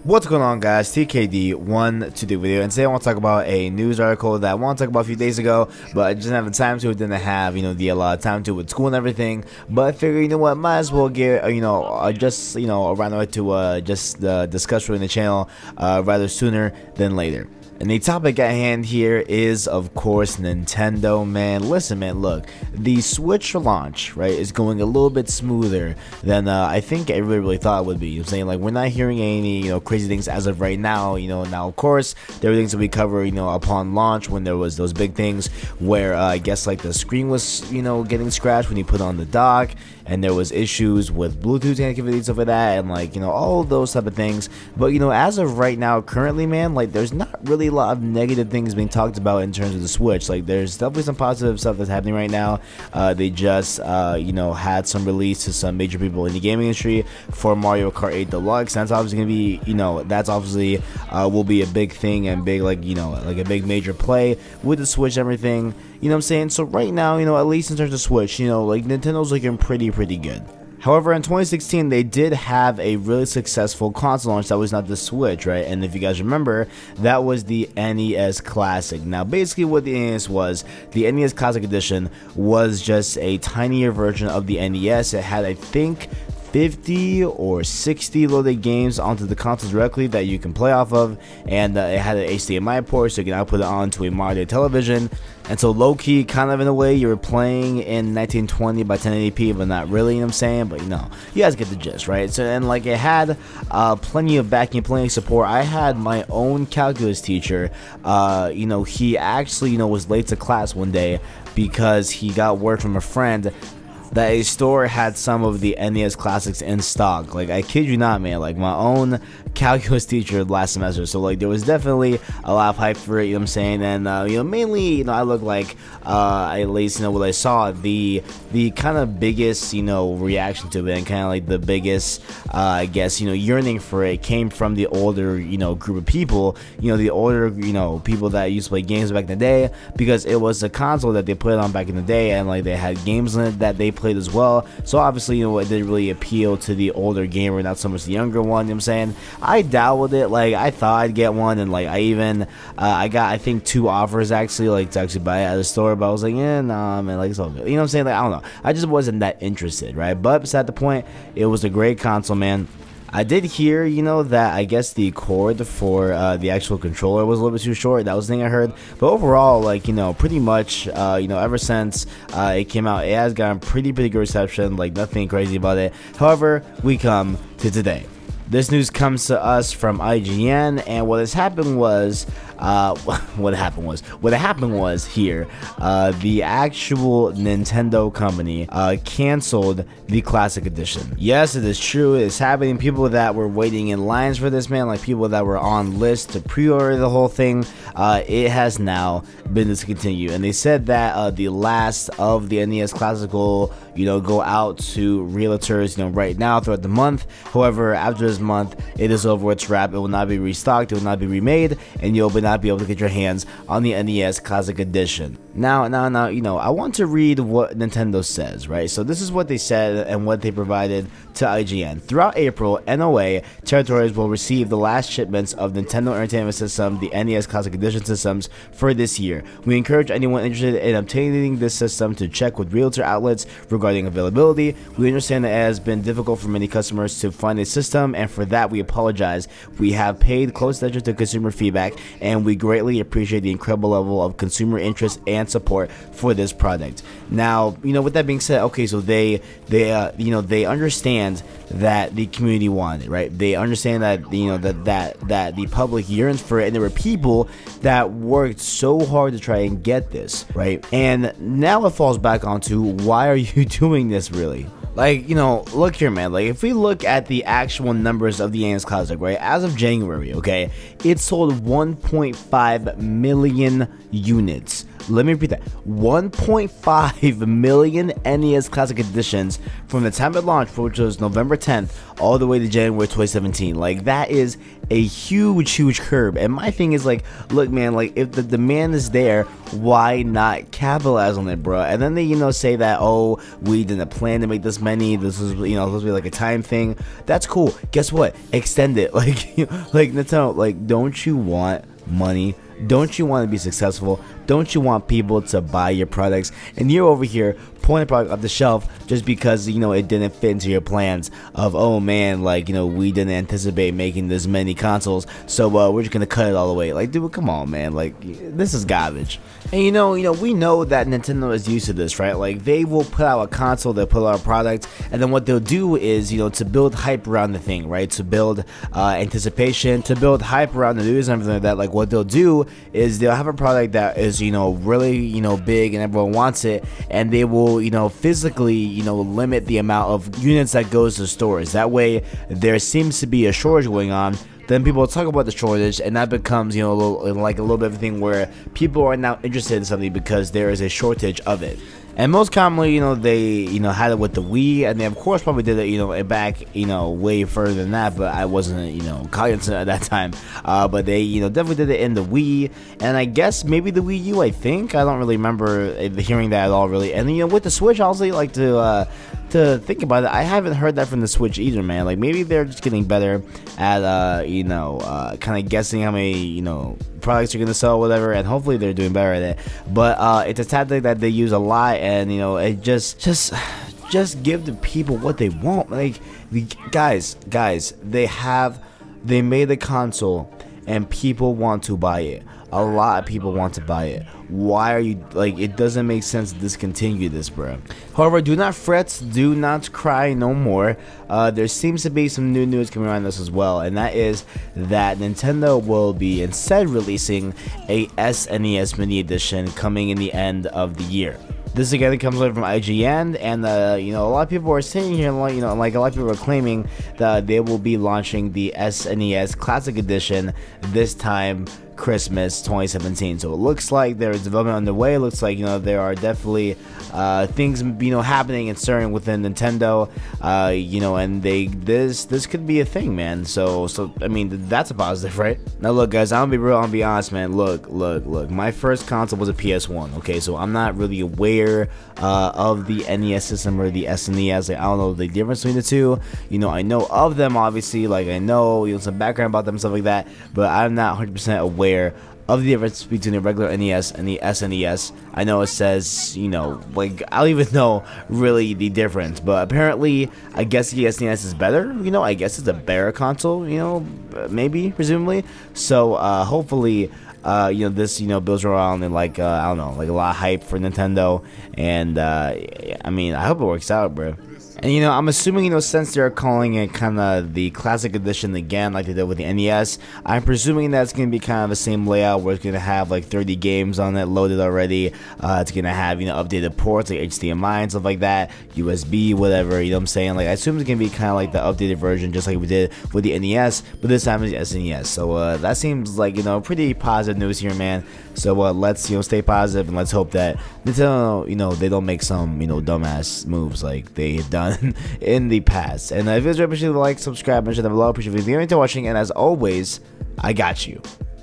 What's going on, guys? TKD1 to the video, and today I want to talk about a news article that I want to talk about a few days ago, but I just didn't have the time to. Didn't have the time to with school and everything. But I figured, might as well get just around the way to discuss in the channel rather sooner than later. And the topic at hand here is, of course, Nintendo, man. Listen, man, look, the Switch launch, right, is going a little bit smoother than I think everybody really thought it would be. You know what I'm saying? Like, we're not hearing any, crazy things as of right now. Now, of course, there were things that we cover, upon launch when there was those big things where I guess, like, the screen was, getting scratched when you put on the dock, and there was issues with Bluetooth connectivity and stuff like that, and, like, all those type of things. But, as of right now, currently, man, like, there's not really a lot of negative things being talked about in terms of the Switch. Like, there's definitely some positive stuff that's happening right now. They just had some release to some major people in the gaming industry for Mario Kart 8 Deluxe. That's obviously gonna be that's obviously will be a big thing and big, like a big major play with the Switch and everything. You know what I'm saying? So right now, at least in terms of Switch, like, Nintendo's looking pretty good. However, in 2016, they did have a really successful console launch that was not the Switch, right? And if you guys remember, that was the NES Classic. Now, basically what the NES was, the NES Classic Edition was just a tinier version of the NES. It had, I think, 50 or 60 loaded games onto the console directly that you can play off of, and it had an HDMI port, so you can output it onto a modern television. And so low-key, kind of in a way, you were playing in 1920 by 1080p, but not really, you know what I'm saying? But you guys get the gist, right? So, and like, it had plenty of backing, plenty of support. I had my own calculus teacher, he actually, was late to class one day because he got word from a friend that a store had some of the NES Classics in stock. Like, I kid you not, man, like, my own calculus teacher last semester. So, like, there was definitely a lot of hype for it, you know what I'm saying? And mainly, I look like at least what I saw, the kind of biggest reaction to it, and kind of like the biggest I guess yearning for it came from the older group of people, the older people that used to play games back in the day, because it was a console that they put on back in the day, and like they had games in it that they played as well. So obviously, it didn't really appeal to the older gamer, not so much the younger one, you know what I'm saying? I dabbled it, like, I thought I'd get one, and like, I even I got, I think, 2 offers actually, like, to actually buy it at the store, but I was like, yeah, nah, man, like, it's all good, you know what I'm saying? Like, I don't know, I just wasn't that interested, right? But beside the point, it was a great console, man. I did hear, that I guess the cord for the actual controller was a little bit too short. That was the thing I heard. But overall, like, pretty much, ever since it came out, it has gotten pretty good reception. Like, nothing crazy about it. However, we come to today. This news comes to us from IGN, and what has happened was, what happened was here, the actual Nintendo company canceled the Classic Edition. Yes, it is true, it's happening. People that were waiting in lines for this, man, like people that were on lists to pre-order the whole thing, it has now been discontinued. And they said that the last of the NES Classic will, go out to realtors, right now throughout the month. However, after this month, it is over, it's wrapped. It will not be restocked, it will not be remade, and you'll not be able to get your hands on the NES Classic Edition. Now, I want to read what Nintendo says, right? So this is what they said and what they provided to IGN. Throughout April, NOA territories will receive the last shipments of Nintendo Entertainment System, the NES Classic Edition systems, for this year. We encourage anyone interested in obtaining this system to check with realtor outlets regarding availability. We understand that it has been difficult for many customers to find a system, and for that we apologize. We have paid close attention to consumer feedback, and we greatly appreciate the incredible level of consumer interest and support for this product. Now, with that being said, okay, so they understand that the community wanted it, right? They understand that that the public yearns for it, and there were people that worked so hard to try and get this, right? And now it falls back onto, why are you doing this, really? Like, look here, man, like, if we look at the actual numbers of the NES Classic, right, as of January, okay, it sold 1.5 million units let me repeat that, 1.5 million NES Classic Editions from the time it launched, which was November 10th, all the way to January 2017. Like, that is a huge curve. And my thing is, like, look, man, like, if the demand is there, why not capitalize on it, bro? And then they, say that, oh, we didn't plan to make this many, this was, supposed to be like a time thing. That's cool. Guess what? Extend it. Like, like, Nintendo, like, don't you want money? Don't you want to be successful? Don't you want people to buy your products? And you're over here pulling a product off the shelf just because, it didn't fit into your plans of, oh man, like, we didn't anticipate making this many consoles, so we're just gonna cut it all away. Like, dude, come on, man, like, this is garbage. And we know that Nintendo is used to this, right? Like, they will put out a console, they'll put out a product, and then what they'll do is, to build hype around the thing, right? To build anticipation, to build hype around the news and everything like that. Like, what they'll do is they'll have a product that is, really, big and everyone wants it, and they will, physically, limit the amount of units that goes to stores. That way, there seems to be a shortage going on. Then people talk about the shortage, and that becomes, a little bit of a thing where people are now interested in something because there is a shortage of it. And most commonly, they, had it with the Wii, and they of course probably did it, back, way further than that, but I wasn't, cognizant at that time. But they, definitely did it in the Wii, and I guess maybe the Wii U, I think. I don't really remember hearing that at all, really. And, with the Switch, I also like to think about it, I haven't heard that from the Switch either, man. Like, maybe they're just getting better at, kind of guessing how many, products you're gonna sell, whatever, and hopefully they're doing better at it. But it's a tactic that they use a lot, and it just give the people what they want. Like, guys, they made a console and people want to buy it. A lot of people want to buy it. Why are you, like, it doesn't make sense to discontinue this, bro. However, do not fret, do not cry no more. There seems to be some new news coming around this as well, and that is that Nintendo will be instead releasing a SNES Mini Edition coming in the end of the year. This again comes over from IGN, and a lot of people are saying here, like a lot of people are claiming that they will be launching the SNES Classic Edition this time Christmas 2017. So it looks like there is development underway. It looks like there are definitely things happening and stirring within Nintendo. And this could be a thing, man. So I mean, that's a positive, right? Now look, guys, I'm gonna be real, I'm gonna be honest, man. Look, my first console was a PS1. Okay, so I'm not really aware of the NES system or the SNES. Like, I don't know the difference between the two. I know of them, obviously. Like, I know some background about them, stuff like that, but I'm not 100% aware of the difference between the regular NES and the SNES. I know it says, like, I don't even know really the difference, but apparently, I guess the SNES is better. I guess it's a better console, maybe, presumably. So, hopefully, this, builds around and, like, I don't know, like, a lot of hype for Nintendo, and, I mean, I hope it works out, bro. And I'm assuming, since they're calling it kind of the Classic Edition again, like they did with the NES, I'm presuming that's going to be kind of the same layout where it's going to have like 30 games on it loaded already. It's going to have, updated ports like HDMI and stuff like that, USB, whatever, what I'm saying? Like, I assume it's going to be kind of like the updated version, just like we did with the NES, but this time it's the SNES. So, that seems like, pretty positive news here, man. So, let's, stay positive, and let's hope that Nintendo, they don't make some, dumbass moves like they have done in the past. And if you guys appreciate the like, subscribe, mention that below. Appreciate you watching, and as always, I got you.